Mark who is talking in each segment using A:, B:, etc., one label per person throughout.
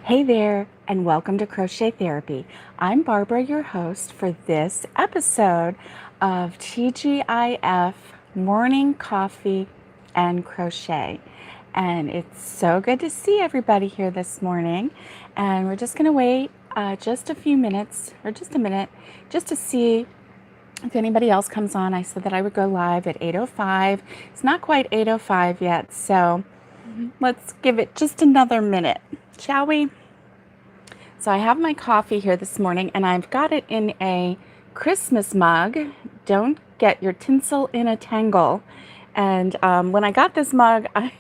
A: Hey there, and welcome to Crochet Therapy. I'm Barbara, your host for this episode of TGIF Morning Coffee and Crochet. And it's so good to see everybody here this morning. And we're just going to wait just a few minutes, or just a minute, just to see if anybody else comes on. I said that I would go live at 8:05. It's not quite 8:05 yet, so let's give it just another minute, shall we? So I have my coffee here this morning, and I've got it in a Christmas mug. Don't get your tinsel in a tangle. And when I got this mug, I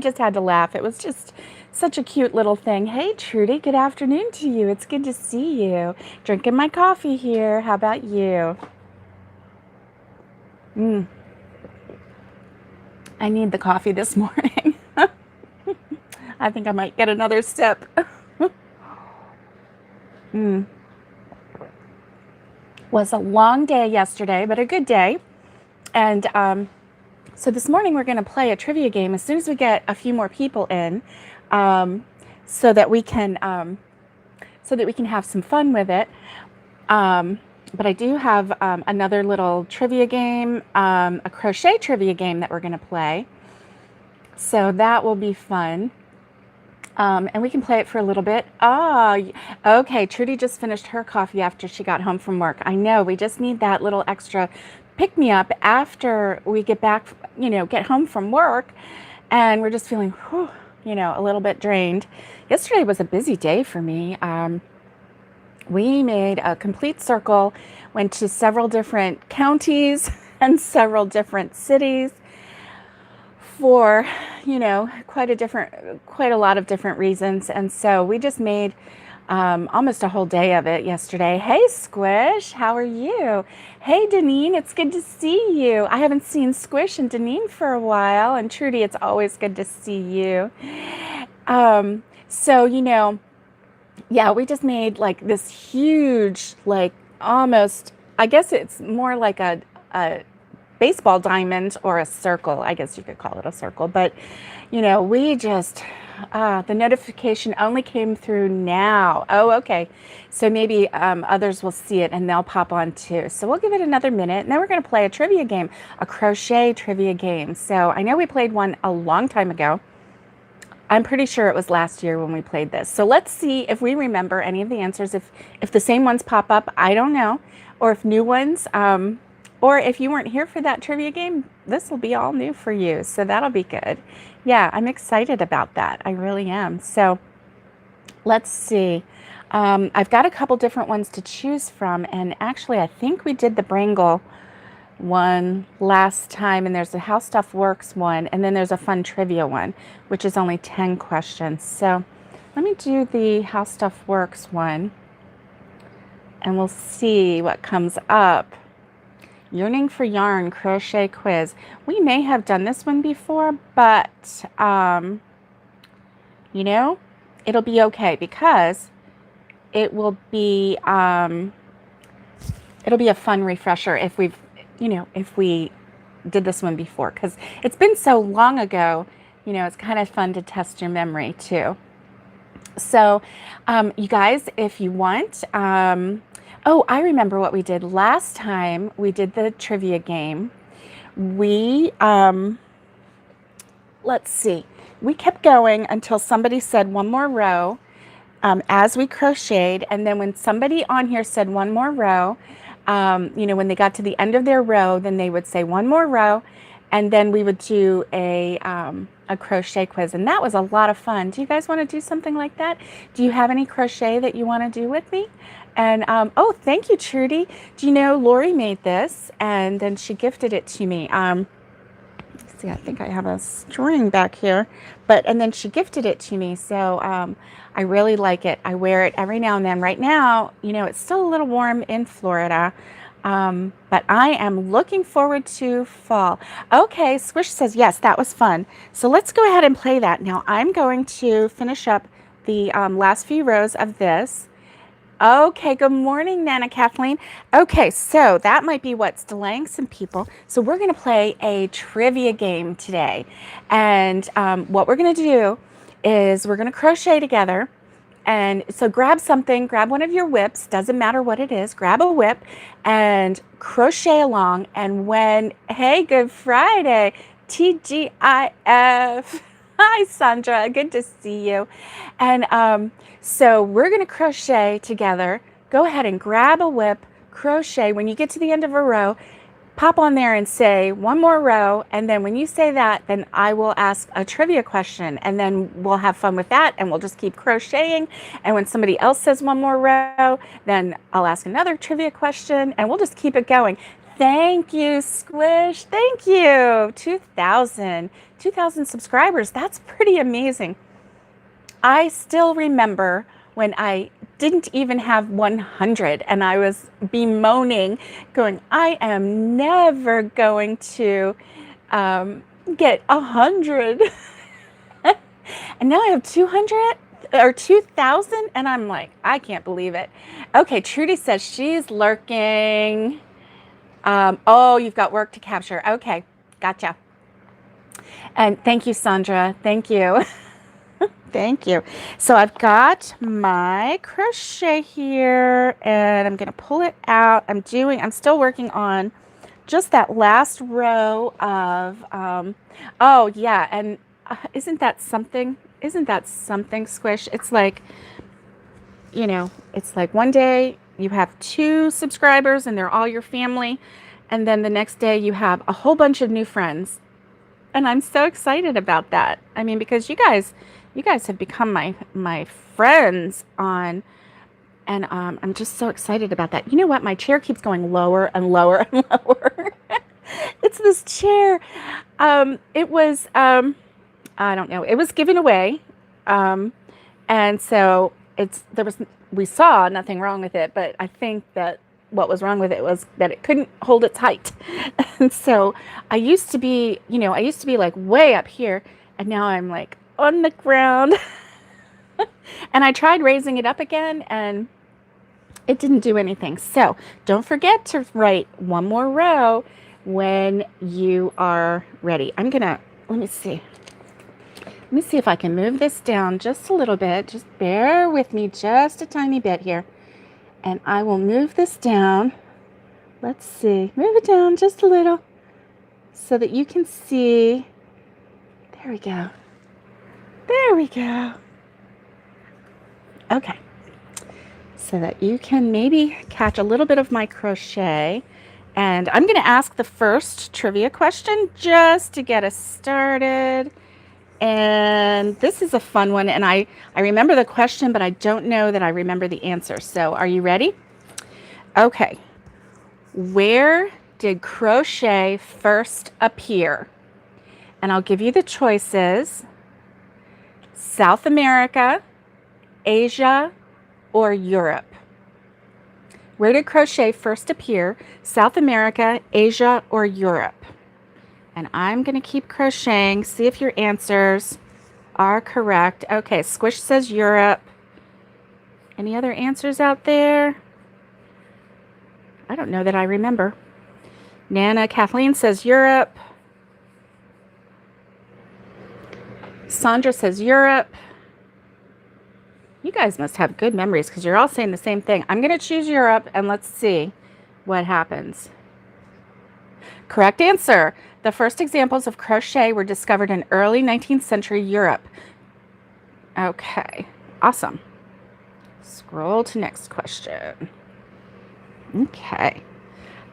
A: just had to laugh. It was just such a cute little thing. Hey, Trudy, good afternoon to you. It's good to see you. Drinking my coffee here. How about you? I need the coffee this morning. I think I might get another sip. Was a long day yesterday, but a good day. And so this morning we're going to play a trivia game as soon as we get a few more people in, so that we can have some fun with it. But I do have another little trivia game, a crochet trivia game that we're going to play. So that will be fun. And we can play it for a little bit. Oh, okay. Trudy just finished her coffee after she got home from work. I know, we just need that little extra pick-me-up after we get back, get home from work. And we're just feeling, a little bit drained. Yesterday was a busy day for me. We made a complete circle, went to several different counties and several different cities for, quite a lot of different reasons. And so we just made almost a whole day of it yesterday. Hey, Squish, how are you? Hey, Deneen, it's good to see you. I haven't seen Squish and Deneen for a while. And Trudy, it's always good to see you. So, yeah, we just made like this huge, like almost, I guess it's more like a baseball diamond or a circle. I guess you could call it a circle. But, we just, the notification only came through now. Oh, okay. So maybe others will see it and they'll pop on too. So we'll give it another minute. And then we're going to play a trivia game, a crochet trivia game. So I know we played one a long time ago. I'm pretty sure it was last year when we played this. So let's see if we remember any of the answers. If the same ones pop up, I don't know. Or if new ones, or if you weren't here for that trivia game, this will be all new for you. So that'll be good. Yeah, I'm excited about that. I really am. So let's see. I've got a couple different ones to choose from. And actually, I think we did the Brangle one last time, and there's a How Stuff Works one, and then there's a fun trivia one, which is only 10 questions. So let me do the How Stuff Works one, and we'll see what comes up. Yearning for Yarn Crochet Quiz. We may have done this one before, but it'll be okay because it will be a fun refresher if we did this one before, because it's been so long ago. It's kind of fun to test your memory too. So you guys, if you want, I remember what we did last time. We did the trivia game. We let's see, we kept going until somebody said one more row as we crocheted, and then when somebody on here said one more row, when they got to the end of their row, then they would say one more row, and then we would do a crochet quiz. And that was a lot of fun. Do you guys want to do something like that? Do you have any crochet that you want to do with me? And, thank you, Trudy. Do you know Lori made this, and then she gifted it to me. See, I think I have a string back here, and then she gifted it to me. So, I really like it. I wear it every now and then. Right now, it's still a little warm in Florida, but I am looking forward to fall. Okay, Squish says, yes, that was fun. So let's go ahead and play that. Now I'm going to finish up the last few rows of this, Okay, good morning, Nana Kathleen. Okay, so that might be what's delaying some people. So we're going to play a trivia game today. And what we're going to do is we're going to crochet together. And so grab something, grab one of your whips, doesn't matter what it is, grab a whip and crochet along. And when, hey, good Friday, TGIF. Hi, Sandra, good to see you. And so we're going to crochet together. Go ahead and grab a whip, crochet. When you get to the end of a row, pop on there and say one more row. And then when you say that, then I will ask a trivia question and then we'll have fun with that and we'll just keep crocheting. And when somebody else says one more row, then I'll ask another trivia question and we'll just keep it going. Thank you, Squish. Thank you. 2,000 subscribers. That's pretty amazing. I still remember when I didn't even have 100 and I was bemoaning, going, I am never going to get 100. And now I have 200 or 2,000 and I'm like, I can't believe it. Okay, Trudy says she's lurking. Oh, you've got work to capture. Okay, gotcha. And thank you, Sandra. Thank you. Thank you. So I've got my crochet here and I'm going to pull it out. I'm still working on just that last row of, oh yeah. And isn't that something? Isn't that something, Squish? It's like, you know, it's like one day you have 2 subscribers and they're all your family. And then the next day you have a whole bunch of new friends. And I'm so excited about that. I mean, because you guys have become my friends on, and I'm just so excited about that. You know what? My chair keeps going lower and lower and lower. It's this chair. It was, I don't know. It was given away. And so we saw nothing wrong with it, but I think that what was wrong with it was that it couldn't hold its height. And so I used to be like way up here and now I'm like on the ground. And I tried raising it up again and it didn't do anything. So don't forget to write one more row when you are ready. Let me see if I can move this down just a little bit. Just bear with me just a tiny bit here. And I will move this down. Let's see, move it down just a little so that you can see. There we go. There we go. Okay. So that you can maybe catch a little bit of my crochet. And I'm going to ask the first trivia question just to get us started. And this is a fun one. And I remember the question, but I don't know that I remember the answer. So are you ready? Okay. Where did crochet first appear? And I'll give you the choices. South America, Asia, or Europe? Where did crochet first appear? South America, Asia, or Europe? And I'm going to keep crocheting, see if your answers are correct. Okay, Squish says Europe. Any other answers out there? I don't know that I remember. Nana Kathleen says Europe. Sandra says Europe. You guys must have good memories because you're all saying the same thing. I'm going to choose Europe and let's see what happens. Correct answer. The first examples of crochet were discovered in early 19th century Europe. Okay, awesome. Scroll to next question. Okay.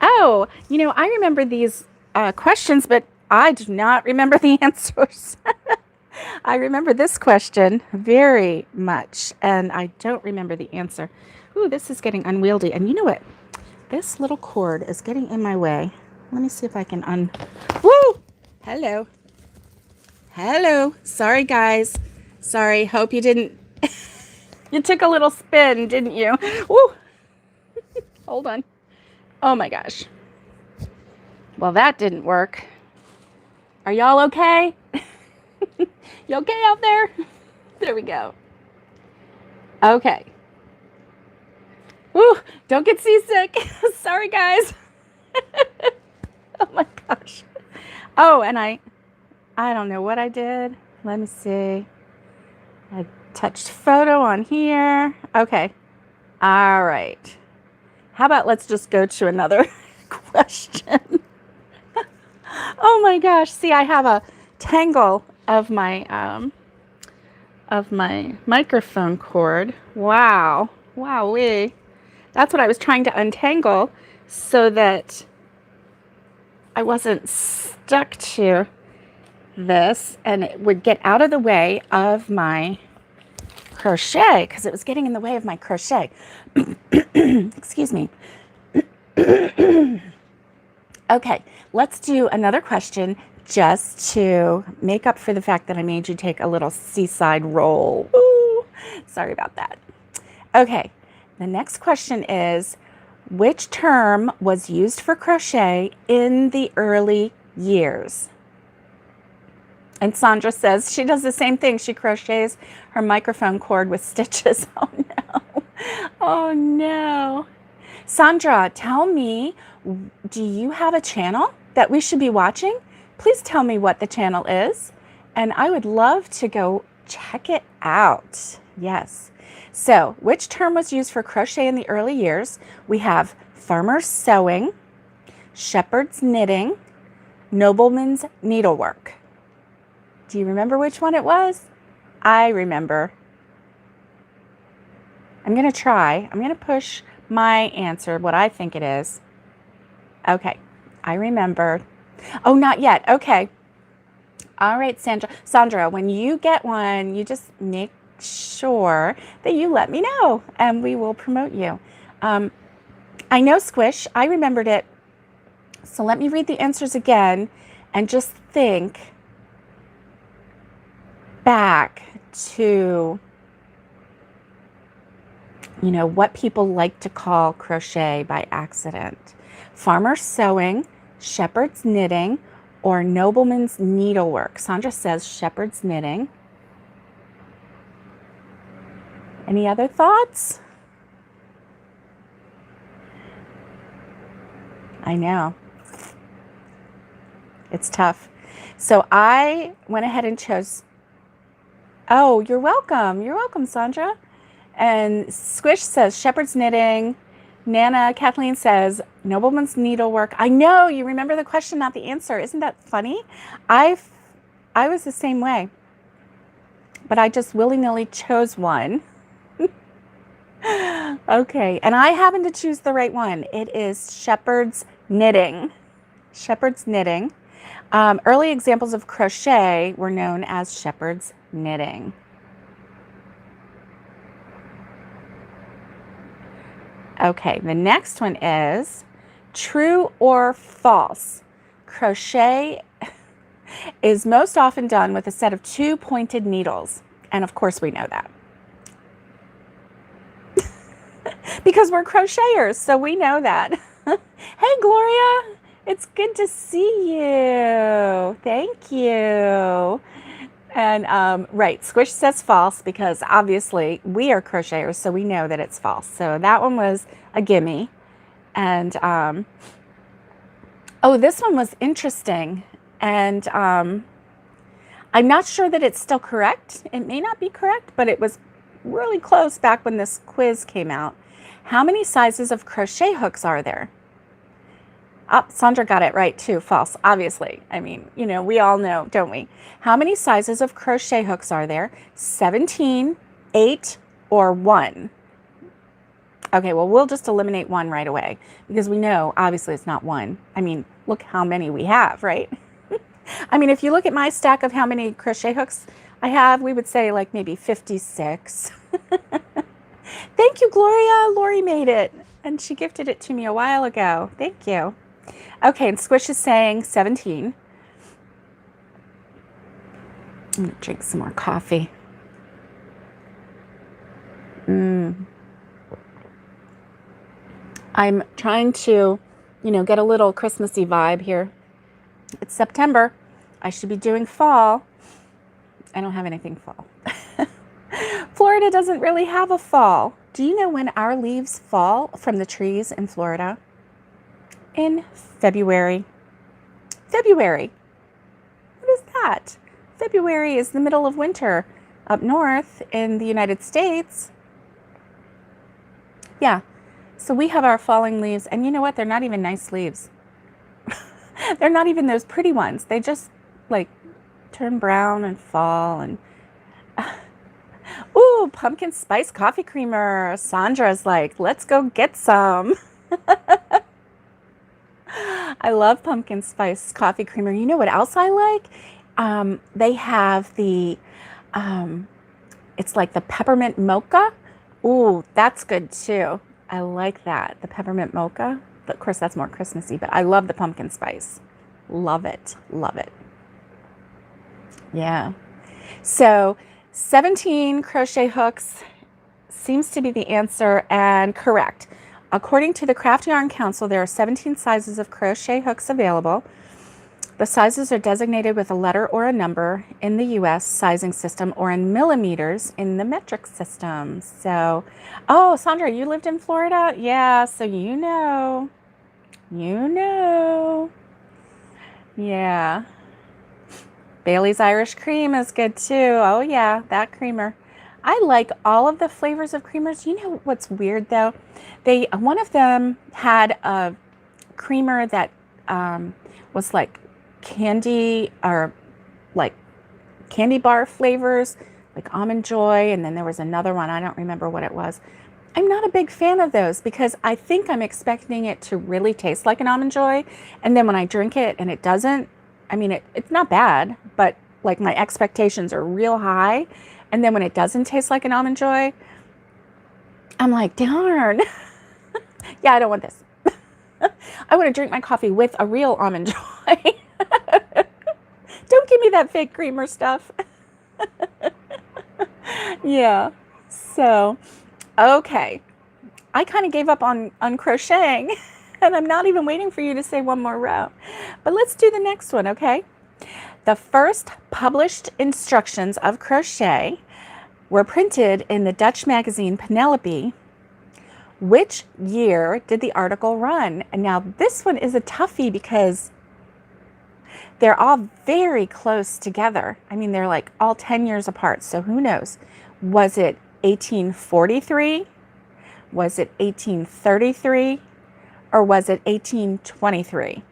A: Oh, you know, I remember these questions, but I do not remember the answers. I remember this question very much, and I don't remember the answer. Ooh, this is getting unwieldy. And you know what? This little cord is getting in my way. Let me see if I can Woo! Hello. Hello. Sorry, guys. Sorry. Hope you didn't. You took a little spin, didn't you? Woo! Hold on. Oh my gosh. Well, that didn't work. Are y'all okay? You okay out there? There we go. Okay. Woo, don't get seasick. Sorry, guys. Oh my gosh. Oh, and I don't know what I did. Let me see. I touched photo on here. Okay. All right. How about let's just go to another question. Oh my gosh. See, I have a tangle of my microphone cord. Wow. Wowee. That's what I was trying to untangle so that I wasn't stuck to this and it would get out of the way of my crochet because it was getting in the way of my crochet. Excuse me. Okay, let's do another question just to make up for the fact that I made you take a little seaside roll. Ooh, sorry about that. Okay, the next question is, which term was used for crochet in the early years? And Sandra says she does the same thing. She crochets her microphone cord with stitches. Oh no. Oh no. Sandra, tell me, do you have a channel that we should be watching? Please tell me what the channel is, and I would love to go check it out. Yes. So, which term was used for crochet in the early years? We have farmer's sewing, shepherd's knitting, nobleman's needlework. Do you remember which one it was? I remember. I'm going to try. I'm going to push my answer, what I think it is. Okay, I remember. Oh, not yet. Okay. All right, Sandra, when you get one, you just make sure that you let me know and we will promote you. I know Squish. I remembered it. So let me read the answers again and just think back to, what people like to call crochet by accident. Farmer's sewing, shepherd's knitting, or nobleman's needlework. Sandra says shepherd's knitting. Any other thoughts? I know. It's tough. So I went ahead and chose. Oh, you're welcome. You're welcome, Sandra. And Squish says shepherd's knitting. Nana Kathleen says nobleman's needlework. I know you remember the question, not the answer. Isn't that funny? I was the same way, but I just willy-nilly chose one. Okay, and I happen to choose the right one. It is shepherd's knitting. Shepherd's knitting. Early examples of crochet were known as shepherd's knitting. Okay, the next one is true or false. Crochet is most often done with a set of 2 pointed needles. And of course we know that. Because we're crocheters, so we know that. Hey, Gloria, it's good to see you. Thank you. And right, Squish says false because obviously we are crocheters, so we know that it's false. So that one was a gimme. And oh, this one was interesting. And I'm not sure that it's still correct. It may not be correct, but it was really close back when this quiz came out. How many sizes of crochet hooks are there? Oh, Sandra got it right too. False, obviously. I mean, we all know, don't we? How many sizes of crochet hooks are there? 17, 8, or 1? Okay, well, we'll just eliminate 1 right away because we know, obviously, it's not 1. I mean, look how many we have, right? I mean, if you look at my stack of how many crochet hooks I have, we would say like maybe 56. Thank you, Gloria. Lori made it, and she gifted it to me a while ago. Thank you. Okay, and Squish is saying 17. I'm going to drink some more coffee. I'm trying to, get a little Christmassy vibe here. It's September. I should be doing fall. I don't have anything fall. Florida doesn't really have a fall. Do you know when our leaves fall from the trees in Florida? In February. February. What is that? February is the middle of winter up north in the United States. Yeah. So we have our falling leaves, and you know what? They're not even nice leaves. They're not even those pretty ones. They just like turn brown and fall. And ooh, pumpkin spice coffee creamer. Sandra's like, let's go get some. I love pumpkin spice coffee creamer. You know what else I like? They have the, it's like the peppermint mocha. Ooh, that's good too. I like that. The peppermint mocha. But of course, that's more Christmassy, but I love the pumpkin spice. Love it. Love it. Yeah. So 17 crochet hooks seems to be the answer and correct. According to the Craft Yarn Council, there are 17 sizes of crochet hooks available. The sizes are designated with a letter or a number in the US sizing system or in millimeters in the metric system. So, oh, Sandra, you lived in Florida? Yeah, so you know. Yeah. Bailey's Irish Cream is good too. Oh yeah, that creamer. I like all of the flavors of creamers. You know what's weird though? One of them had a creamer that was like candy or like candy bar flavors, like Almond Joy, and then there was another one, I don't remember what it was. I'm not a big fan of those because I think I'm expecting it to really taste like an Almond Joy, and then when I drink it and it doesn't, I mean, it's not bad, but like my expectations are real high, and then when it doesn't taste like an Almond Joy, I'm like, darn. Yeah, I don't want this. I want to drink my coffee with a real Almond Joy. Don't give me that fake creamer stuff. Yeah. So, okay. I kind of gave up on crocheting, and I'm not even waiting for you to say one more row. But let's do the next one, okay? The first published instructions of crochet were printed in the Dutch magazine Penelope. Which year did the article run? And now this one is a toughie because they're all very close together. I mean, they're like all 10 years apart, so who knows? Was it 1843? Was it 1833? Or was it 1823?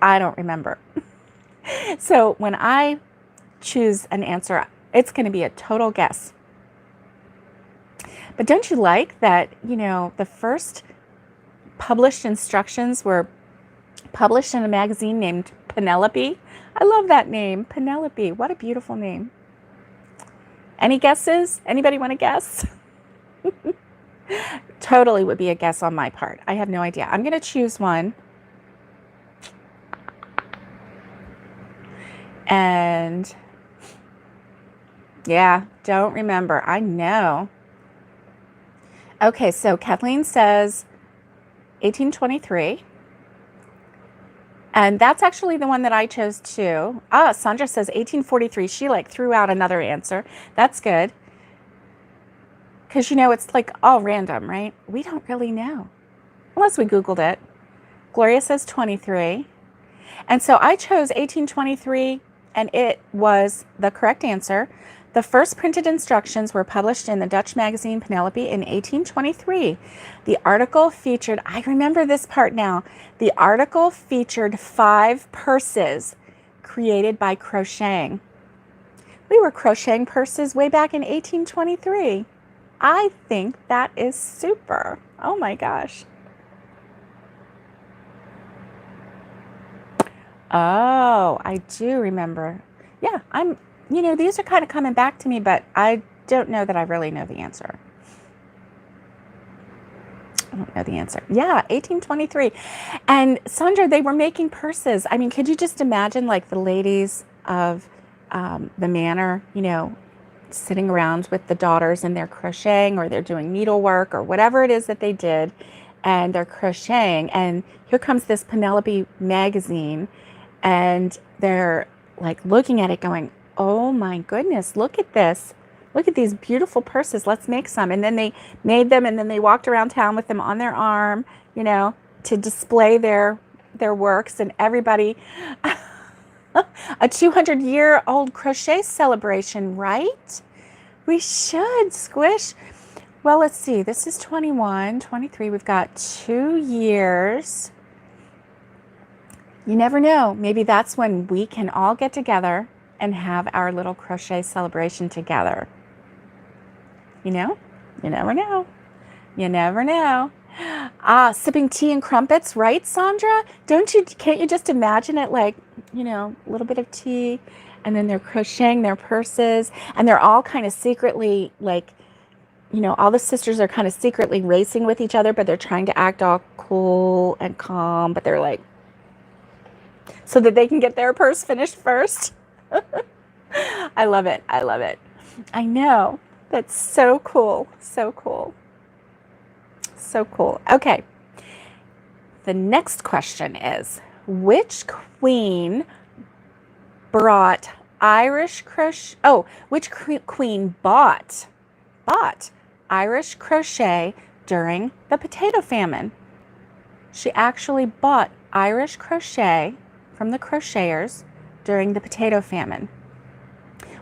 A: I don't remember. So when I choose an answer, it's going to be a total guess. But don't you like that, you know, the first published instructions were published in a magazine named Penelope? I love that name, Penelope. What a beautiful name. Any guesses? Anybody want to guess? Totally would be a guess on my part. I have no idea. I'm going to choose one. And yeah, don't remember. I know. Okay, so Kathleen says 1823. And that's actually the one that I chose too. Ah, Sandra says 1843. She like threw out another answer. That's good. Because you know, it's like all random, right? We don't really know. Unless we Googled it. Gloria says 23. And so I chose 1823, and it was the correct answer. The first printed instructions were published in the Dutch magazine Penelope in 1823. The article featured, I remember this part now, the article featured 5 purses created by crocheting. We were crocheting purses way back in 1823. I think that is super. Oh my gosh. Oh, I do remember. Yeah, you know, these are kind of coming back to me, but I don't know that I really know the answer. I don't know the answer. Yeah, 1823. And Sandra, they were making purses. I mean, could you just imagine like the ladies of the manor, you know, sitting around with the daughters and they're crocheting or they're doing needlework or whatever it is that they did, and they're crocheting. And here comes this Penelope magazine, and they're like looking at it going, oh my goodness, look at this. Look at these beautiful purses. Let's make some. And then they made them, and then they walked around town with them on their arm, you know, to display their works. And everybody, a 200-year-old crochet celebration, right? We should, Squish. Well, let's see. This is 21, 23. We've got 2 years. You never know. Maybe that's when we can all get together and have our little crochet celebration together. You know? You never know. You never know. Sipping tea and crumpets, right, Sandra? Can't you just imagine it, like, you know, a little bit of tea, and then they're crocheting their purses, and they're all kind of secretly, like, you know, all the sisters are kind of secretly racing with each other, but they're trying to act all cool and calm, but they're like, so that they can get their purse finished first. I love it. I love it. I know. That's so cool. So cool. So cool. Okay. The next question is, which queen brought Irish crochet? Oh, which queen bought Irish crochet during the potato famine? She actually bought Irish crochet from the crocheters during the potato famine.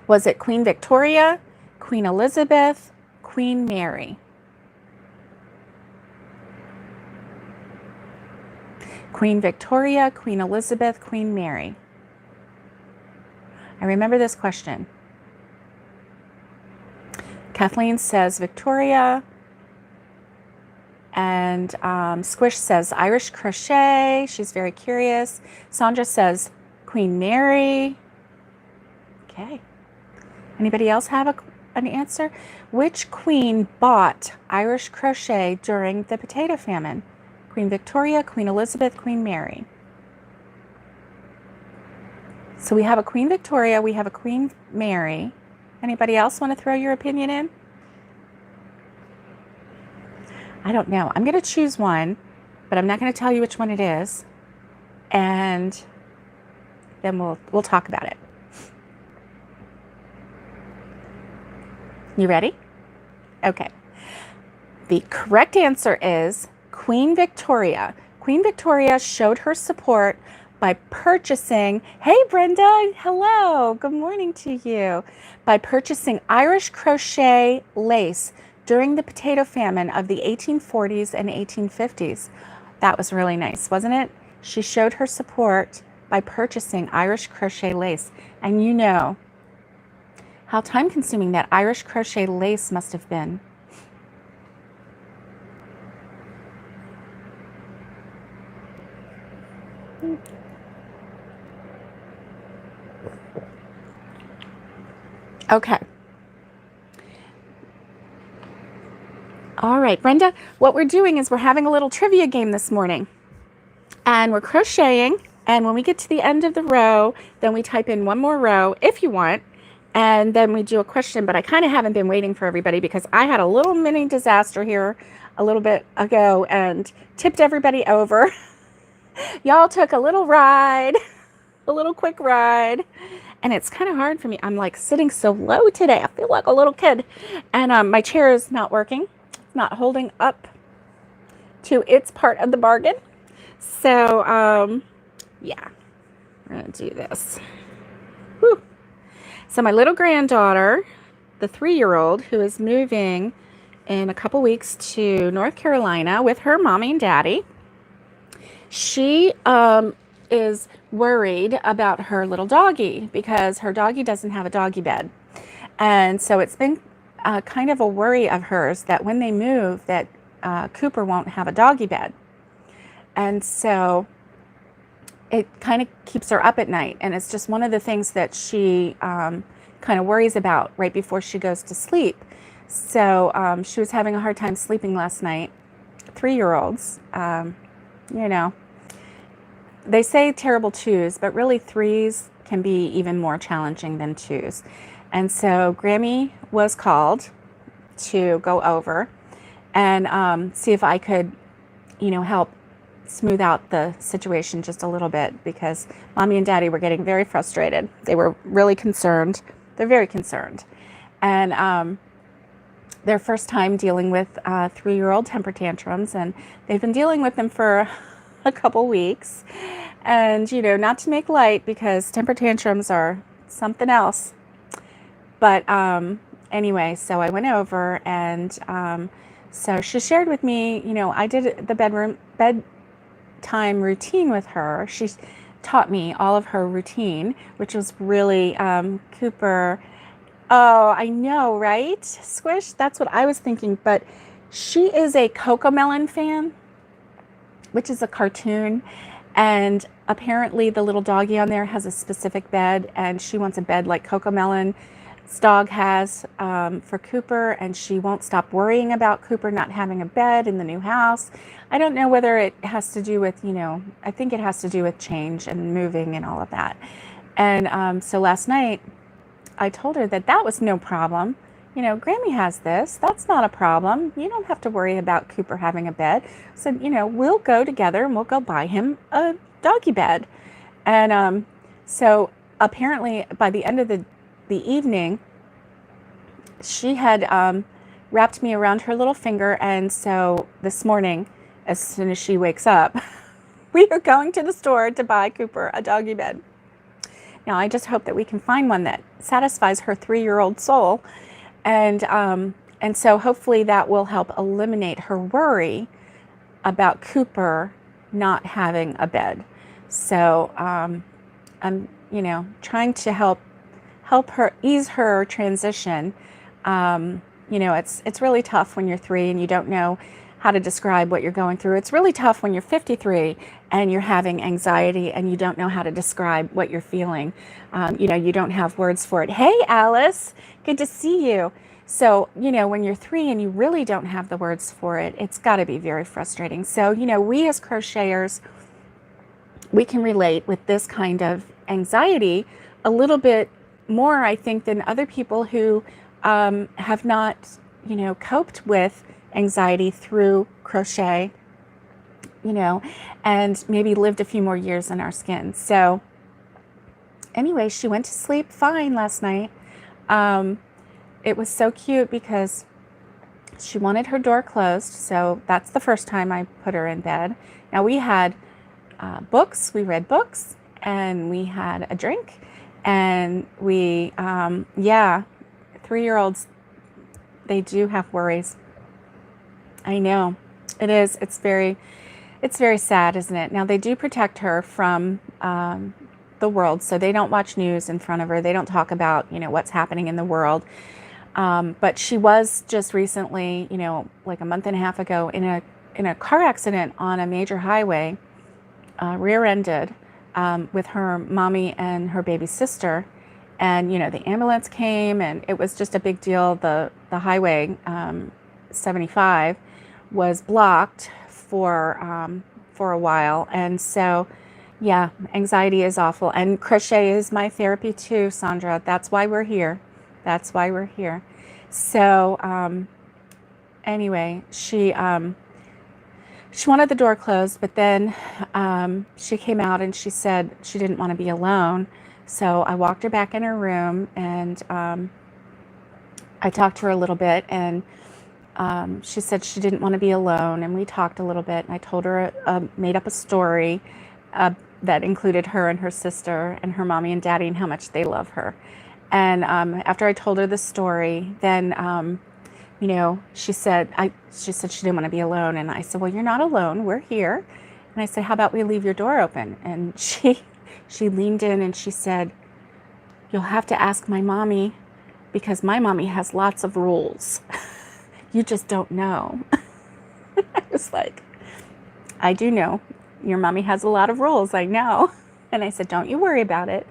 A: Was it Queen Victoria, Queen Elizabeth, Queen Mary? Queen Victoria, Queen Elizabeth, Queen Mary. I remember this question. Kathleen says Victoria, and Squish says Irish crochet. She's very curious. Sandra says Queen Mary. Okay. Anybody else have an answer? Which queen bought Irish crochet during the potato famine? Queen Victoria, Queen Elizabeth, Queen Mary. So we have a Queen Victoria, we have a Queen Mary. Anybody else want to throw your opinion in? I don't know. I'm going to choose one, but I'm not going to tell you which one it is. And then we'll talk about it. You ready? Okay. The correct answer is Queen Victoria. Queen Victoria showed her support by purchasing, hey Brenda, hello, good morning to you, by purchasing Irish crochet lace during the potato famine of the 1840s and 1850s. That was really nice, wasn't it? She showed her support by purchasing Irish crochet lace. And you know how time-consuming that Irish crochet lace must have been. Okay. All right, Brenda, what we're doing is we're having a little trivia game this morning. And we're crocheting, and when we get to the end of the row, then we type in one more row if you want, and then we do a question. But I kind of haven't been waiting for everybody because I had a little mini disaster here a little bit ago and tipped everybody over. Y'all took a little ride, a little quick ride, and it's kind of hard for me. I'm like sitting so low today. I feel like a little kid, and my chair is not working. It's not holding up to its part of the bargain. So, yeah, we're going to do this. Whew. So my little granddaughter, the 3-year-old, who is moving in a couple weeks to North Carolina with her mommy and daddy, she is worried about her little doggy because her doggy doesn't have a doggy bed. And so it's been kind of a worry of hers that when they move that Cooper won't have a doggy bed. And so it kind of keeps her up at night. And it's just one of the things that she kind of worries about right before she goes to sleep. So she was having a hard time sleeping last night. 3-year-olds, you know, they say terrible 2s, but really 3s can be even more challenging than 2s. And so Grammy was called to go over and see if I could, you know, help smooth out the situation just a little bit, because mommy and daddy were getting very frustrated. They were really concerned. They're very concerned. And their first time dealing with 3-year-old temper tantrums, and they've been dealing with them for a couple weeks. And, you know, not to make light, because temper tantrums are something else. But anyway, so I went over, and so she shared with me, you know, I did the bedtime routine with her. She taught me all of her routine, which was really Cooper. Oh, I know, right? Squish, that's what I was thinking. But she is a Cocomelon fan, which is a cartoon. And apparently the little doggy on there has a specific bed, and she wants a bed like Cocomelon's dog has for Cooper, and she won't stop worrying about Cooper not having a bed in the new house. I don't know whether it has to do with, you know, I think it has to do with change and moving and all of that. And so last night I told her that that was no problem. You know, Grammy has this. That's not a problem. You don't have to worry about Cooper having a bed. So, you know, we'll go together and we'll go buy him a doggy bed. And so apparently by the end of the evening, she had wrapped me around her little finger. And so this morning, as soon as she wakes up, we are going to the store to buy Cooper a doggy bed. Now, I just hope that we can find one that satisfies her 3-year-old soul. And so hopefully that will help eliminate her worry about Cooper not having a bed. So I'm, you know, trying to help her, ease her transition. You know, it's really tough when you're 3 and you don't know how to describe what you're going through. It's really tough when you're 53 and you're having anxiety and you don't know how to describe what you're feeling. You know, you don't have words for it. Hey, Alice, good to see you. So, you know, when you're 3 and you really don't have the words for it, it's got to be very frustrating. So, you know, we as crocheters, we can relate with this kind of anxiety a little bit more, I think, than other people who have not, you know, coped with anxiety through crochet, you know, and maybe lived a few more years in our skin. So anyway, she went to sleep fine last night. It was so cute because she wanted her door closed. So that's the first time I put her in bed. Now we had books, we read books, and we had a drink, and we, yeah, 3-year-olds, they do have worries. I know it is. It's very sad, isn't it? Now they do protect her from the world, so they don't watch news in front of her. They don't talk about, you know, what's happening in the world. But she was just recently, you know, like a month and a half ago, in a car accident on a major highway, rear-ended, with her mommy and her baby sister. And, you know, the ambulance came and it was just a big deal. The highway 75 was blocked for a while. And so, yeah, anxiety is awful. And crochet is my therapy too, Sandra. That's why we're here. That's why we're here. So anyway, she wanted the door closed, but then she came out and she said she didn't want to be alone. So I walked her back in her room, and I talked to her a little bit, and she said she didn't want to be alone, and we talked a little bit, and I told her, made up a story that included her and her sister and her mommy and daddy and how much they love her. And after I told her the story, then you know, she said she didn't want to be alone, and I said, well, you're not alone, we're here. And I said, how about we leave your door open? And she leaned in and she said, you'll have to ask my mommy, because my mommy has lots of rules. You just don't know. I was like, I do know. Your mommy has a lot of rules, I know. And I said, don't you worry about it.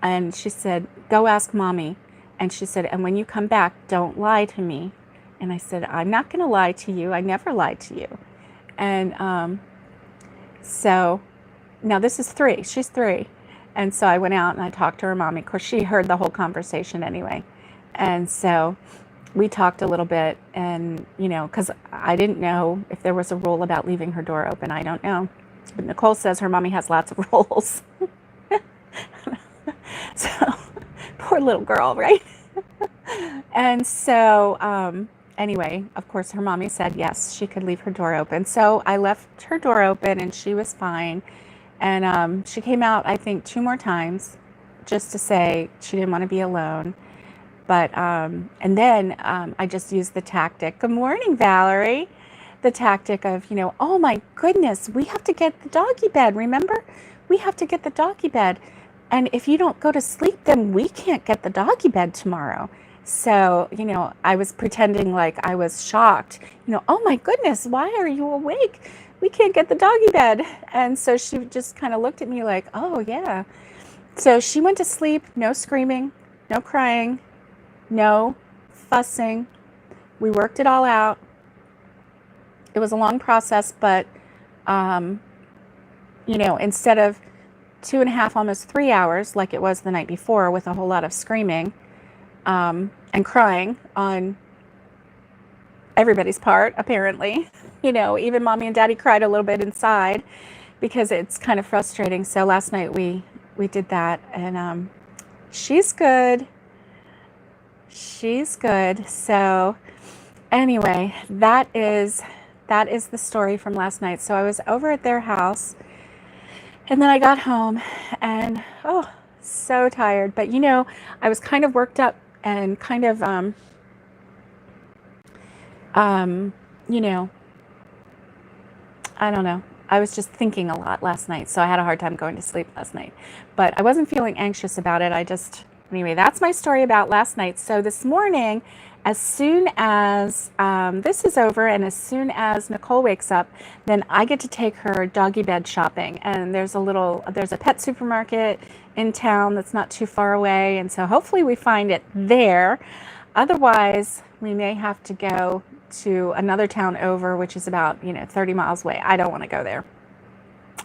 A: And she said, go ask mommy. And she said, and when you come back, don't lie to me. And I said, I'm not going to lie to you. I never lied to you. And so now this is 3. She's 3. And so I went out and I talked to her mommy. Of course, she heard the whole conversation anyway. And so we talked a little bit, and, you know, because I didn't know if there was a rule about leaving her door open. I don't know. But Nicole says her mommy has lots of rules. So, poor little girl, right? And so, anyway, of course, her mommy said yes, she could leave her door open. So I left her door open and she was fine. And she came out, I think, 2 more times just to say she didn't want to be alone. But, and then I just used the tactic, good morning, Valerie, the tactic of, oh my goodness, we have to get the doggy bed. Remember, we have to get the doggy bed. And if you don't go to sleep, then we can't get the doggy bed tomorrow. So, I was pretending like I was shocked, oh my goodness, why are you awake? We can't get the doggy bed. And so she just kind of looked at me like, oh yeah. So she went to sleep, no screaming, no crying, no fussing. We worked it all out. It was a long process, but, instead of 2.5, almost 3 hours, like it was the night before with a whole lot of screaming and crying on everybody's part, apparently, even mommy and daddy cried a little bit inside because it's kind of frustrating. So last night we did that, and she's good. She's good. So anyway, that is the story from last night. So I was over at their house, and then I got home and, so tired. But, I was kind of worked up and kind of, I don't know. I was just thinking a lot last night. So I had a hard time going to sleep last night. But I wasn't feeling anxious about it. Anyway, that's my story about last night. So this morning, as soon as this is over and as soon as Nicole wakes up, then I get to take her doggy bed shopping. And there's a pet supermarket in town that's not too far away. And so hopefully we find it there. Otherwise, we may have to go to another town over, which is about, 30 miles away. I don't want to go there.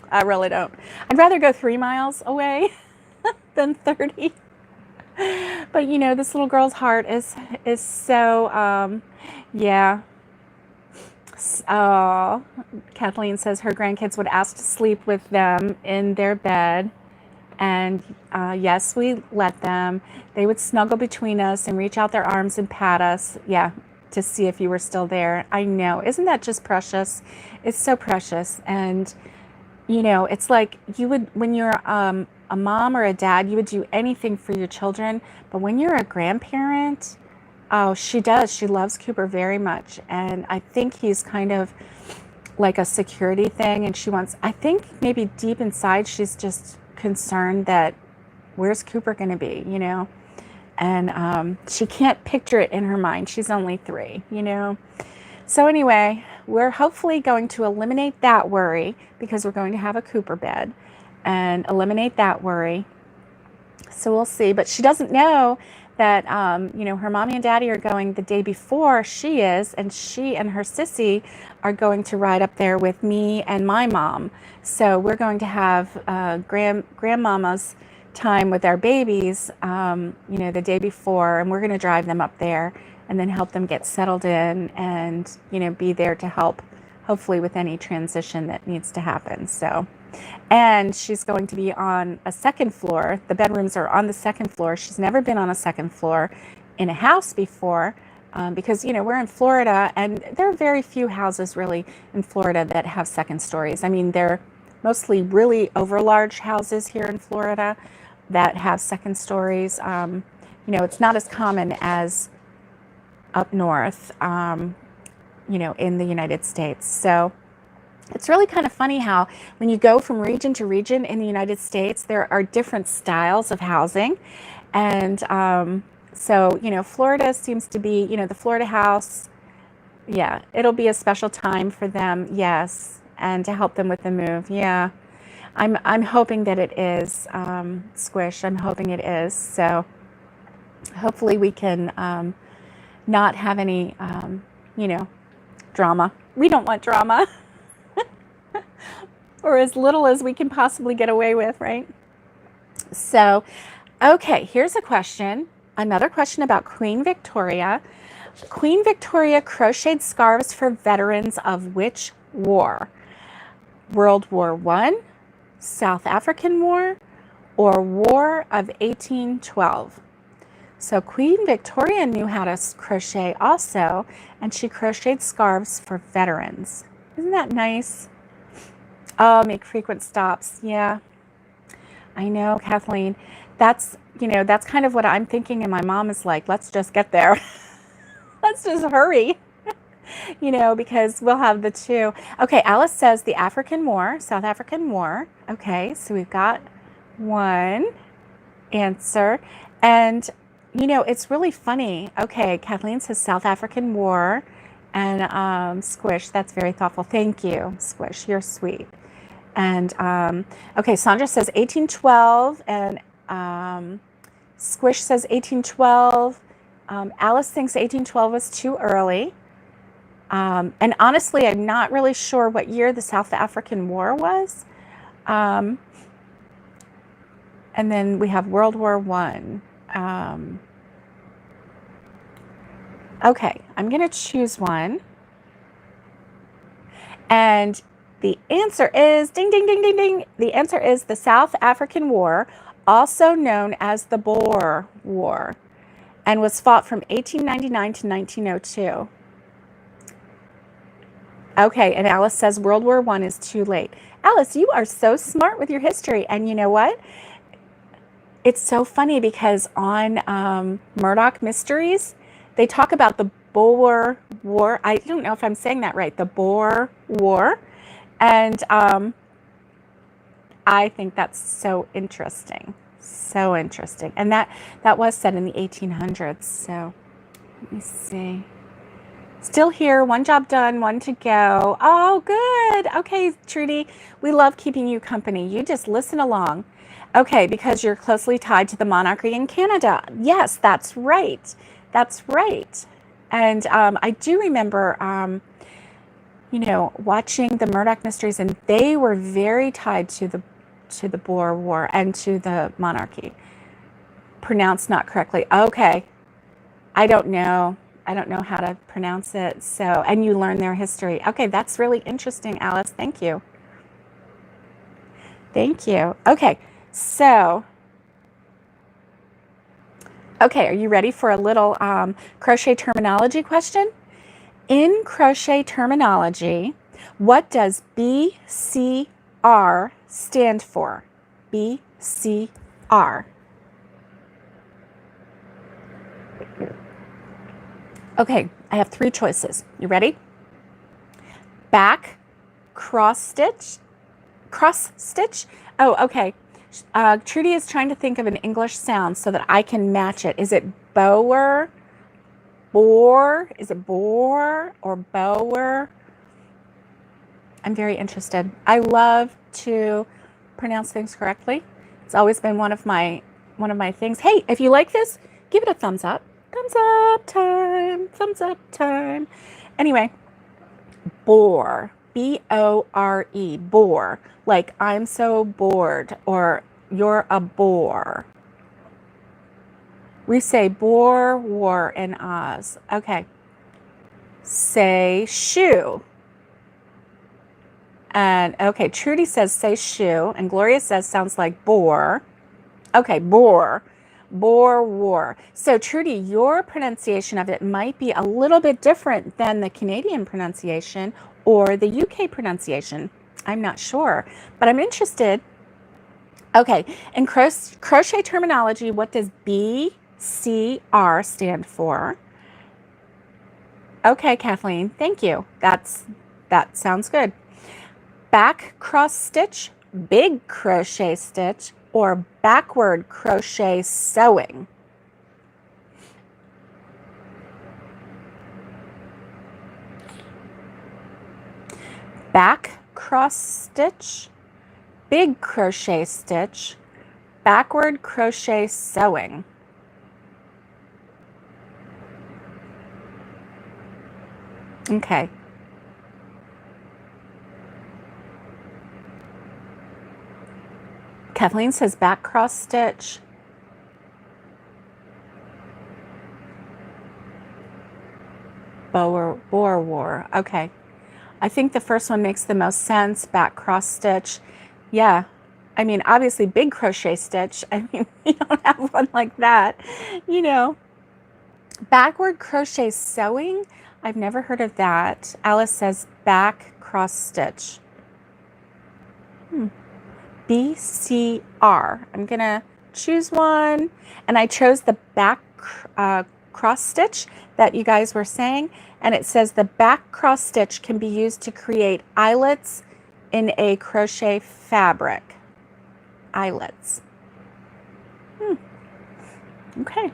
A: I really don't. I'd rather go 3 miles away than 30. But this little girl's heart is so, yeah. Oh, Kathleen says her grandkids would ask to sleep with them in their bed. And yes, we let them. They would snuggle between us and reach out their arms and pat us. Yeah, to see if you were still there. I know. Isn't that just precious? It's so precious. And, it's like you would, when you're a mom or a dad, you would do anything for your children. But when you're a grandparent, oh, she does. She loves Cooper very much. And I think he's kind of like a security thing. And I think maybe deep inside, she's just concerned that where's Cooper going to be, And she can't picture it in her mind. She's only 3, So anyway, we're hopefully going to eliminate that worry because we're going to have a Cooper bed and eliminate that worry. So we'll see. But she doesn't know that, her mommy and daddy are going the day before she is, and she and her sissy are going to ride up there with me and my mom. So we're going to have grandmama's time with our babies, the day before, and we're going to drive them up there and then help them get settled in and, be there to help, hopefully, with any transition that needs to happen. So, and she's going to be on a second floor. The bedrooms are on the second floor. She's never been on a second floor in a house before because, we're in Florida, and there are very few houses really in Florida that have second stories. I mean, they're mostly really over large houses here in Florida that have second stories. It's not as common as up north, in the United States. So it's really kind of funny how when you go from region to region in the United States, there are different styles of housing. And so, Florida seems to be, the Florida house, yeah, it'll be a special time for them, yes, and to help them with the move, yeah. I'm hoping that it is, Squish, I'm hoping it is. So hopefully we can not have any, drama. We don't want drama. Or as little as we can possibly get away with, right? So, okay, here's a question. Another question about Queen Victoria. Queen Victoria crocheted scarves for veterans of which war? World War I, South African War, or War of 1812? So Queen Victoria knew how to crochet also, and she crocheted scarves for veterans. Isn't that nice? Oh, make frequent stops. Yeah, I know, Kathleen. That's, that's kind of what I'm thinking. And my mom is like, let's just get there. Let's just hurry, because we'll have the two. Okay, Alice says the African War, South African War. Okay, so we've got one answer. And, it's really funny. Okay, Kathleen says South African War. And Squish, that's very thoughtful. Thank you, Squish. You're sweet. And okay, Sandra says 1812, and Squish says 1812. Alice thinks 1812 was too early. And honestly, I'm not really sure what year the South African War was. And then we have World War I. Okay, I'm going to choose one. And the answer is, ding, ding, ding, ding, ding. The answer is the South African War, also known as the Boer War, and was fought from 1899 to 1902. Okay, and Alice says World War I is too late. Alice, you are so smart with your history. And you know what? It's so funny because on Murdoch Mysteries, they talk about the Boer War. I don't know if I'm saying that right. The Boer War. And I think that's so interesting. So interesting. And that was set in the 1800s. So let me see. Still here, one job done, one to go. Oh, good. Okay, Trudy, we love keeping you company. You just listen along. Okay, because you're closely tied to the monarchy in Canada. Yes, that's right. That's right. And I do remember, watching the Murdoch Mysteries, and they were very tied to the Boer War and to the monarchy. Pronounced not correctly. Okay. I don't know how to pronounce it. So, and you learn their history. Okay, that's really interesting, Alice. Thank you. Thank you. Okay, so, okay, are you ready for a little crochet terminology question? In crochet terminology, what does BCR stand for? BCR. Okay, I have three choices. You ready? Back, cross stitch. Oh, okay. Trudy is trying to think of an English sound so that I can match it. Is it bower? Bore? Is it bore or bower? I'm very interested. I love to pronounce things correctly. It's always been one of my things. Hey, if you like this, give it a thumbs up. Thumbs up time. Thumbs up time. Anyway, bore. B-O-R-E. Bore. Like I'm so bored, or you're a bore. We say Boer War in Oz. Okay. Say shoe. And okay, Trudy says say shoe, and Gloria says sounds like bore. Okay, bore. Boer War. So Trudy, your pronunciation of it might be a little bit different than the Canadian pronunciation or the UK pronunciation. I'm not sure, but I'm interested. Okay, in crochet terminology, what does BCR stand for? Okay, Kathleen, thank you. That sounds good. Back cross stitch, big crochet stitch, or backward crochet sewing? Back cross stitch, big crochet stitch, backward crochet sewing. Okay. Kathleen says back cross stitch. Boer War. Okay. I think the first one makes the most sense. Back cross stitch. Yeah. I mean, obviously big crochet stitch. I mean, you don't have one like that, you know. Backward crochet sewing. I've never heard of that. Alice says back cross stitch. BCR. I'm gonna choose one, and I chose the back cross stitch that you guys were saying, and it says the back cross stitch can be used to create eyelets in a crochet fabric. Eyelets. Okay.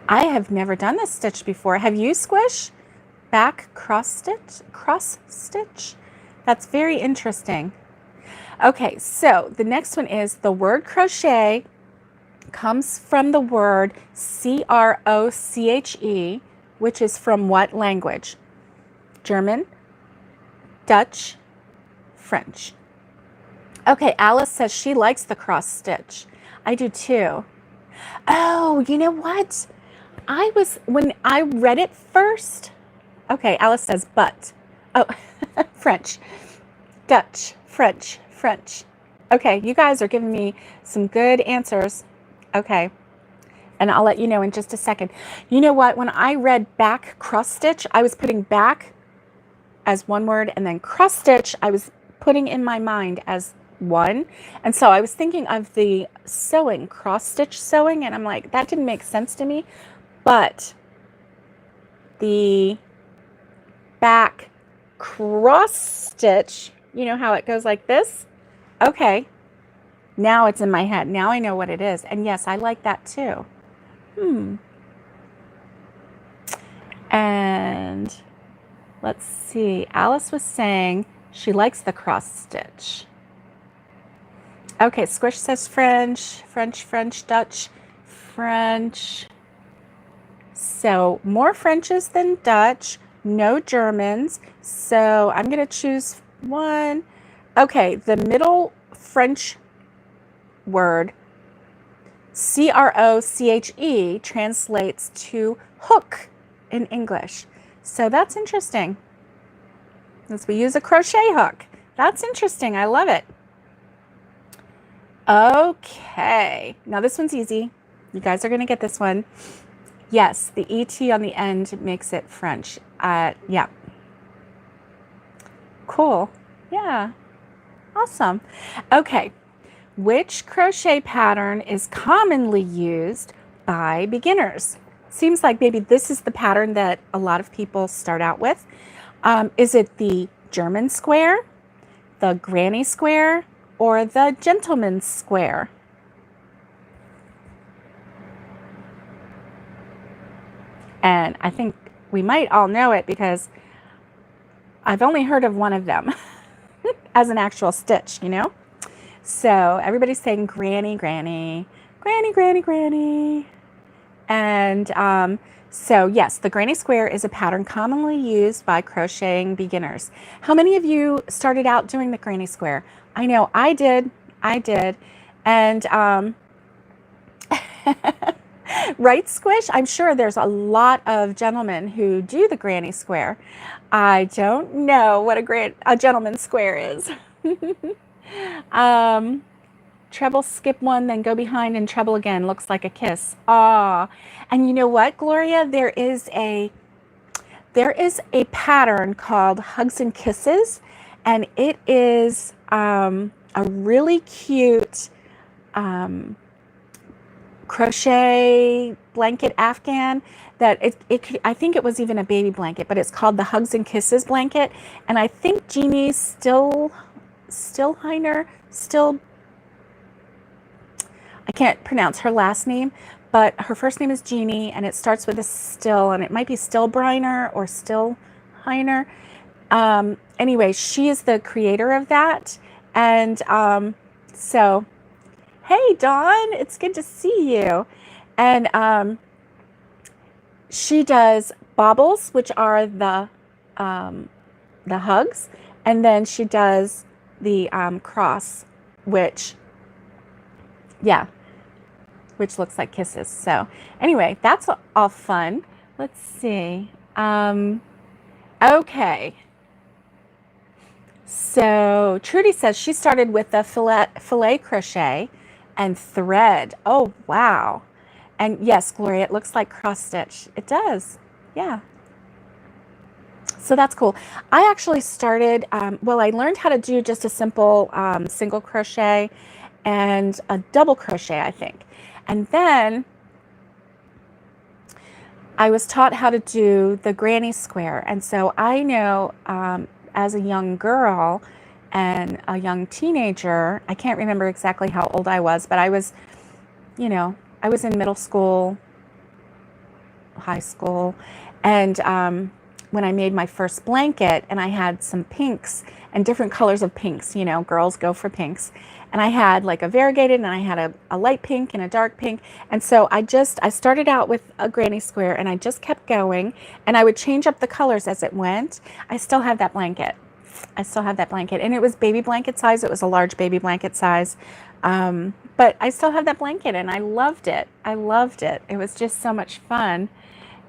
A: I have never done this stitch before. Have you, Squish? Back cross stitch? Cross stitch? That's very interesting. Okay, so the next one is the word crochet comes from the word C-R-O-C-H-E, which is from what language? German, Dutch, French. Okay, Alice says she likes the cross stitch. I do too. Oh, you know what? When I read it first, okay, Alice says but. Oh, French, Dutch, French, French. Okay, you guys are giving me some good answers. Okay, and I'll let you know in just a second. You know what? When I read back cross stitch, I was putting back as one word, and then cross stitch I was putting in my mind as one. And so I was thinking of the sewing, cross stitch sewing, and I'm like, that didn't make sense to me. But the back cross stitch, you know how it goes like this? Okay, now it's in my head. Now I know what it is. And yes, I like that too. And let's see. Alice was saying she likes the cross stitch. Okay, Squish says French, French, French, Dutch, French. So more Frenches than Dutch, no Germans. So I'm going to choose one. Okay, the middle French word, C-R-O-C-H-E, translates to hook in English. So that's interesting. As we use a crochet hook. That's interesting. I love it. Okay, now this one's easy. You guys are going to get this one. Yes, the ET on the end makes it French. Yeah. Cool. Yeah. Awesome. Okay. Which crochet pattern is commonly used by beginners? Seems like maybe this is the pattern that a lot of people start out with. Is it the German square, the granny square, or the gentleman's square? And I think we might all know it because I've only heard of one of them as an actual stitch, you know? So everybody's saying granny, granny, granny, granny, granny. And so yes, the granny square is a pattern commonly used by crocheting beginners. How many of you started out doing the granny square? I know I did. And right, Squish? I'm sure there's a lot of gentlemen who do the granny square. I don't know what a gentleman's square is. Treble, skip one, then go behind and treble again. Looks like a kiss. Ah, and you know what, Gloria? There is a pattern called Hugs and Kisses, and it is a really cute crochet blanket Afghan that I think it was even a baby blanket, but it's called the Hugs and Kisses blanket. And I think Jeannie Stillheiner, I can't pronounce her last name, but her first name is Jeannie, and it starts with a still, and it might be Stillbriner or Stillheiner. Anyway, she is the creator of that. And so, hey, Dawn, it's good to see you. And she does bobbles, which are the hugs, and then she does the cross, which looks like kisses. So anyway, that's all fun. Let's see. Okay. So Trudy says she started with the filet crochet and thread. Oh, wow. And yes, Gloria, it looks like cross stitch. It does. Yeah. So that's cool. I actually started, well, I learned how to do just a simple single crochet and a double crochet, I think. And then I was taught how to do the granny square. And so I know as a young girl and a young teenager, I can't remember exactly how old I was, but I was, you know, I was in middle school, high school, and when I made my first blanket, and I had some pinks and different colors of pinks, you know, girls go for pinks. And I had like a variegated, and I had a light pink and a dark pink. And so I started out with a granny square, and I just kept going, and I would change up the colors as it went. I still have that blanket. I still have that blanket, and it was baby blanket size. It was a large baby blanket size. But I still have that blanket, and I loved it. I loved it. It was just so much fun.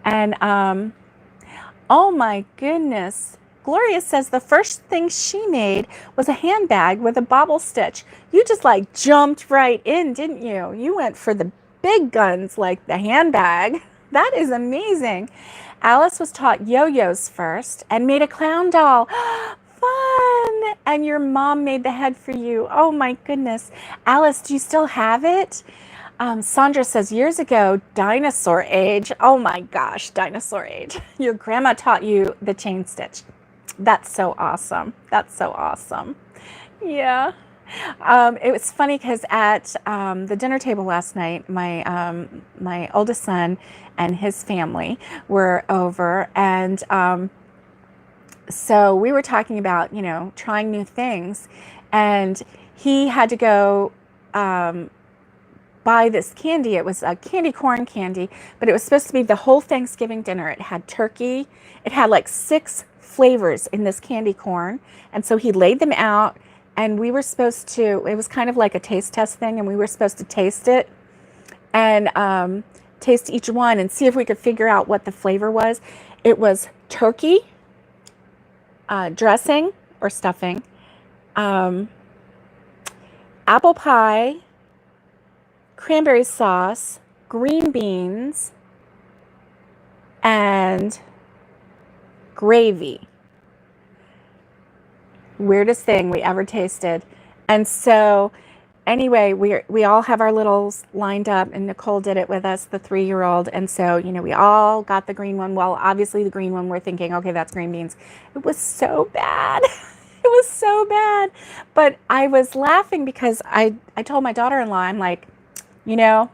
A: And oh my goodness. Gloria says the first thing she made was a handbag with a bobble stitch. You just like jumped right in, didn't you? You went for the big guns like the handbag. That is amazing. Alice was taught yo-yos first and made a clown doll. Fun! And your mom made the head for you. Oh my goodness. Alice, do you still have it? Sandra says, years ago, dinosaur age. Oh my gosh, dinosaur age. Your grandma taught you the chain stitch. That's so awesome. That's so awesome. Yeah. It was funny because at the dinner table last night, my oldest son and his family were over, and so we were talking about, you know, trying new things, and he had to go buy this candy. It was a candy corn candy, but it was supposed to be the whole Thanksgiving dinner. It had turkey. It had like 6 flavors in this candy corn. And so he laid them out, and we were supposed to, it was kind of like a taste test thing, and we were supposed to taste it and taste each one and see if we could figure out what the flavor was. It was turkey, dressing or stuffing, apple pie, cranberry sauce, green beans, and gravy. Weirdest thing we ever tasted. And so anyway, we all have our littles lined up, and Nicole did it with us, the 3-year-old. And so, you know, we all got the green one. Well, obviously the green one, we're thinking, okay, that's green beans. It was so bad. It was so bad. But I was laughing because I told my daughter-in-law, I'm like, you know,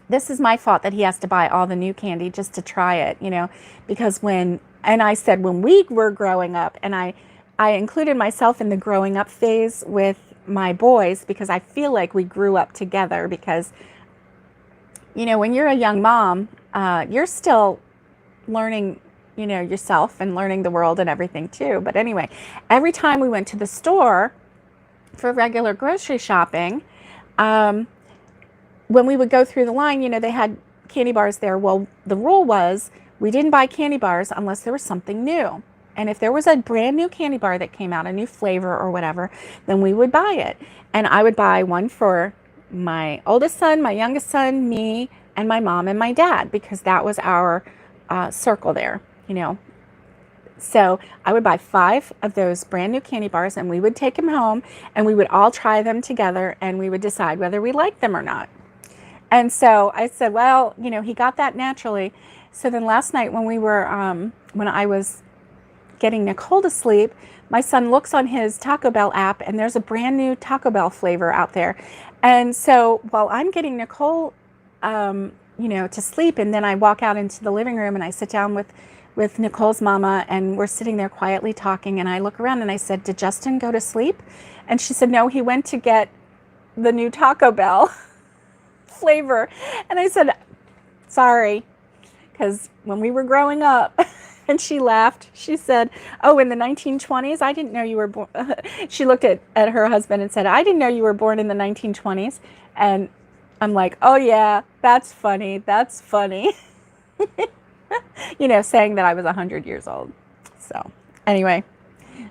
A: this is my fault that he has to buy all the new candy just to try it, you know, because and I said, when we were growing up, and I included myself in the growing up phase with my boys, because I feel like we grew up together, because, you know, when you're a young mom, you're still learning, you know, yourself and learning the world and everything too. But anyway, every time we went to the store for regular grocery shopping, when we would go through the line, you know, they had candy bars there. Well, the rule was we didn't buy candy bars unless there was something new. And if there was a brand new candy bar that came out, a new flavor or whatever, then we would buy it. And I would buy one for my oldest son, my youngest son, me, and my mom and my dad, because that was our circle there, you know. So I would buy 5 of those brand new candy bars, and we would take them home, and we would all try them together, and we would decide whether we liked them or not. And so I said, well, you know, he got that naturally. So then last night when we were, when I was getting Nicole to sleep, my son looks on his Taco Bell app, and there's a brand new Taco Bell flavor out there. And so while I'm getting Nicole, you know, to sleep, and then I walk out into the living room and I sit down with Nicole's mama, and we're sitting there quietly talking, and I look around and I said, did Justin go to sleep? And she said, no, he went to get the new Taco Bell flavor. And I said, sorry, because when we were growing up, and she laughed. She said, oh, in the 1920s? I didn't know you were born. She looked at her husband and said, I didn't know you were born in the 1920s. And I'm like, oh yeah, that's funny. That's funny. You know, saying that I was 100 years old. So anyway,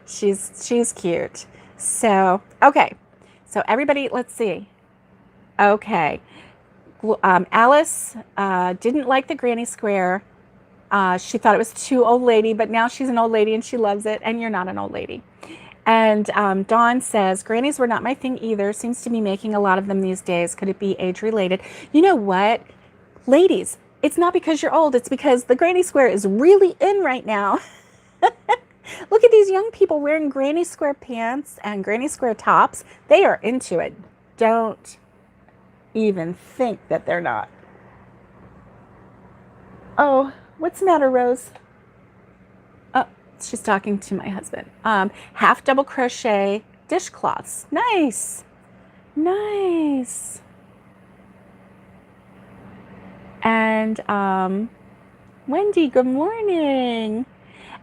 A: she's cute. So, okay. So everybody, let's see. Okay. Alice didn't like the granny square. She thought it was too old lady, but now she's an old lady and she loves it, and you're not an old lady. And Dawn says, grannies were not my thing either. Seems to be making a lot of them these days. Could it be age related? You know what? Ladies, it's not because you're old. It's because the granny square is really in right now. Look at these young people wearing granny square pants and granny square tops. They are into it. Don't even think that they're not. Oh, what's the matter, Rose? Oh, she's talking to my husband. Half double crochet dishcloths. Nice. Nice. And Wendy, good morning.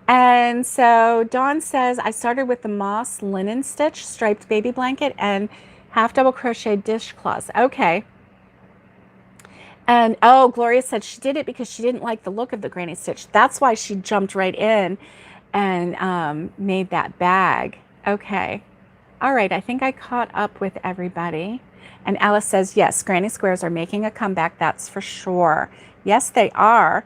A: And so Dawn says, I started with the moss linen stitch, striped baby blanket, and half double crochet dishcloths. Okay. And oh, Gloria said she did it because she didn't like the look of the granny stitch. That's why she jumped right in and made that bag. Okay. All right. I think I caught up with everybody. And Alice says, yes, granny squares are making a comeback. That's for sure. Yes, they are.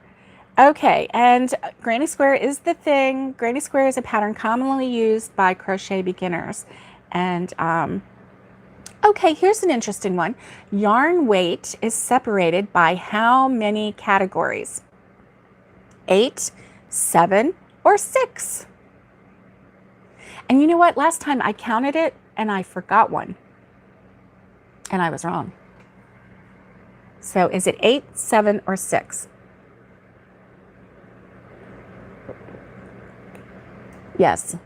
A: Okay, and granny square is the thing. Granny square is a pattern commonly used by crochet beginners. And okay, here's an interesting one. Yarn weight is separated by how many categories? 8, 7, or 6? And you know what? Last time I counted it and I forgot one. And I was wrong. So is it 8, 7, or 6? Yes,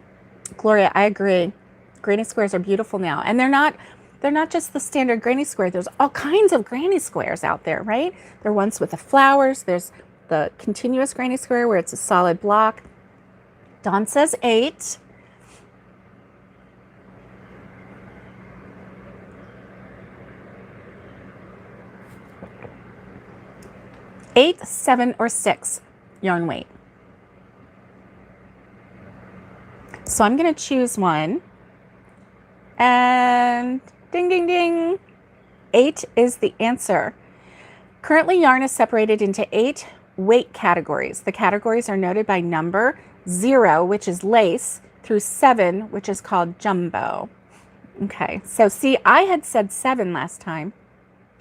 A: Gloria, I agree. Granny squares are beautiful now. And they're not just the standard granny square. There's all kinds of granny squares out there, right? There are ones with the flowers. There's the continuous granny square where it's a solid block. Dawn says 8. Eight, 7, or 6 yarn weight. So I'm going to choose one. And ding, ding, ding. 8 is the answer. Currently, yarn is separated into 8 weight categories. The categories are noted by number 0, which is lace, through 7, which is called jumbo. Okay, so see, I had said 7 last time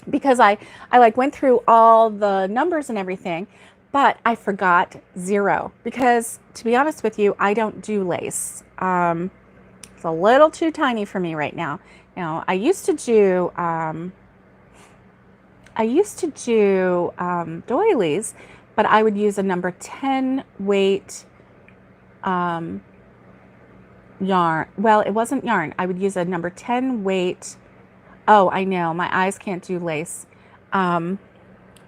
A: because I like went through all the numbers and everything, but I forgot 0 because, to be honest with you, I don't do lace. It's a little too tiny for me right now. Now, I used to do doilies, but I would use a number 10 weight yarn. Well, it wasn't yarn. I would use a number 10 weight. Oh, I know. My eyes can't do lace. What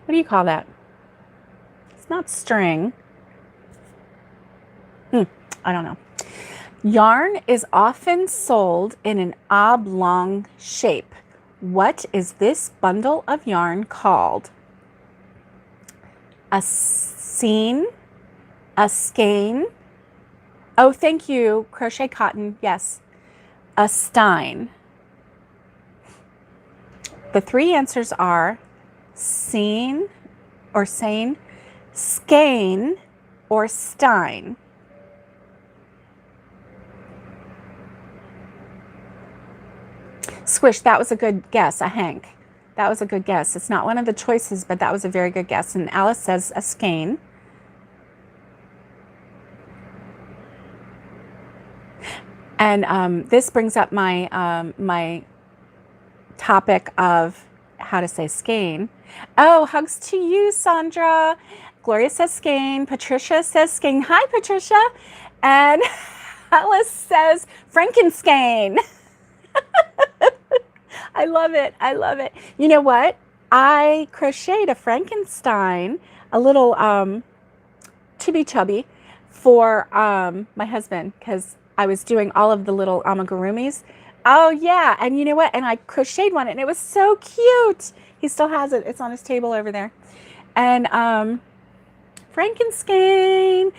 A: do you call that? It's not string. I don't know. Yarn is often sold in an oblong shape. What is this bundle of yarn called? A seam? A skein? Oh, thank you, Crochet Cotton. Yes, a stein. The 3 answers are seam or seine, skein, or stein. Squish, that was a good guess. A Hank. That was a good guess. It's not one of the choices, but that was a very good guess. And Alice says a skein. And this brings up my my topic of how to say skein. Oh, hugs to you, Sandra. Gloria says skein. Patricia says skein. Hi, Patricia. And Alice says Frankenstein. I love it. I love it. You know what? I crocheted a Frankenstein, a little chibi chubby for my husband because I was doing all of the little amigurumis. Oh, yeah. And you know what? And I crocheted one and it was so cute. He still has it. It's on his table over there. And Frankenstein.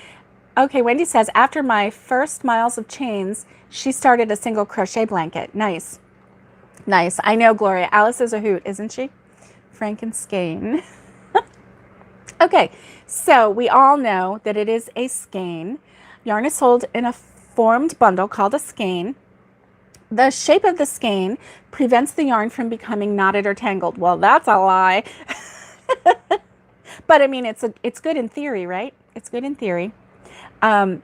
A: Okay, Wendy says, after my first miles of chains, she started a single crochet blanket. Nice. Nice. I know, Gloria. Alice is a hoot, isn't she? Franken-skein. Okay, so we all know that it is a skein. Yarn is sold in a formed bundle called a skein. The shape of the skein prevents the yarn from becoming knotted or tangled. Well, that's a lie. But I mean, it's good in theory, right? It's good in theory.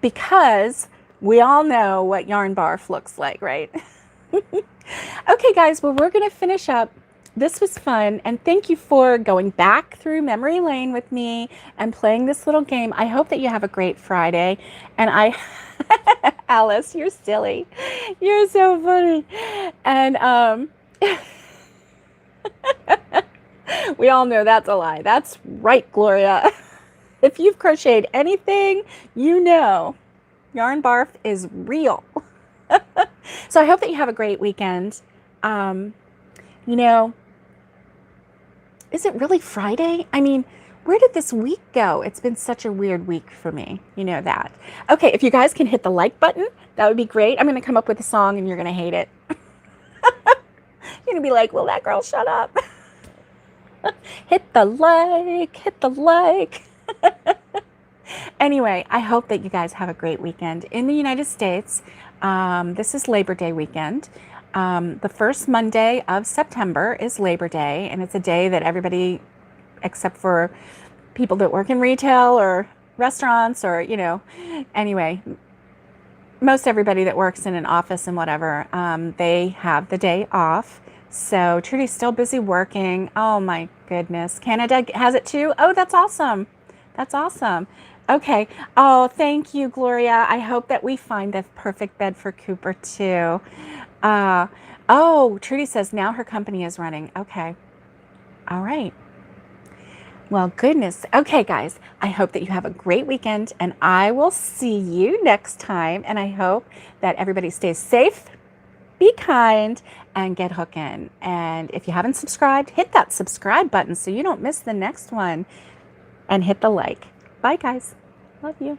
A: Because we all know what yarn barf looks like, right? Okay, guys, well, we're going to finish up. This was fun, and thank you for going back through memory lane with me and playing this little game. I hope that you have a great Friday, and Alice, you're silly. You're so funny. And we all know that's a lie. That's right, Gloria. If you've crocheted anything, you know yarn barf is real. So I hope that you have a great weekend. You know, is it really Friday? I mean, where did this week go? It's been such a weird week for me. You know that. Okay, if you guys can hit the like button, that would be great. I'm going to come up with a song and you're going to hate it. You're going to be like, will that girl shut up? Hit the like, hit the like. Anyway, I hope that you guys have a great weekend. In the United States, this is Labor Day weekend. The first Monday of September is Labor Day, and it's a day that everybody, except for people that work in retail or restaurants or, you know, anyway, most everybody that works in an office and whatever, they have the day off. So Trudy's still busy working. Oh my goodness. Canada has it too? Oh, that's awesome. That's awesome. Okay. Oh, thank you, Gloria. I hope that we find the perfect bed for Cooper too. Oh, Trudy says now her company is running. Okay. All right. Well, goodness. Okay, guys, I hope that you have a great weekend, and I will see you next time. And I hope that everybody stays safe, be kind, and get hooking. And if you haven't subscribed, hit that subscribe button so you don't miss the next one, and hit the like. Bye, guys. Love you.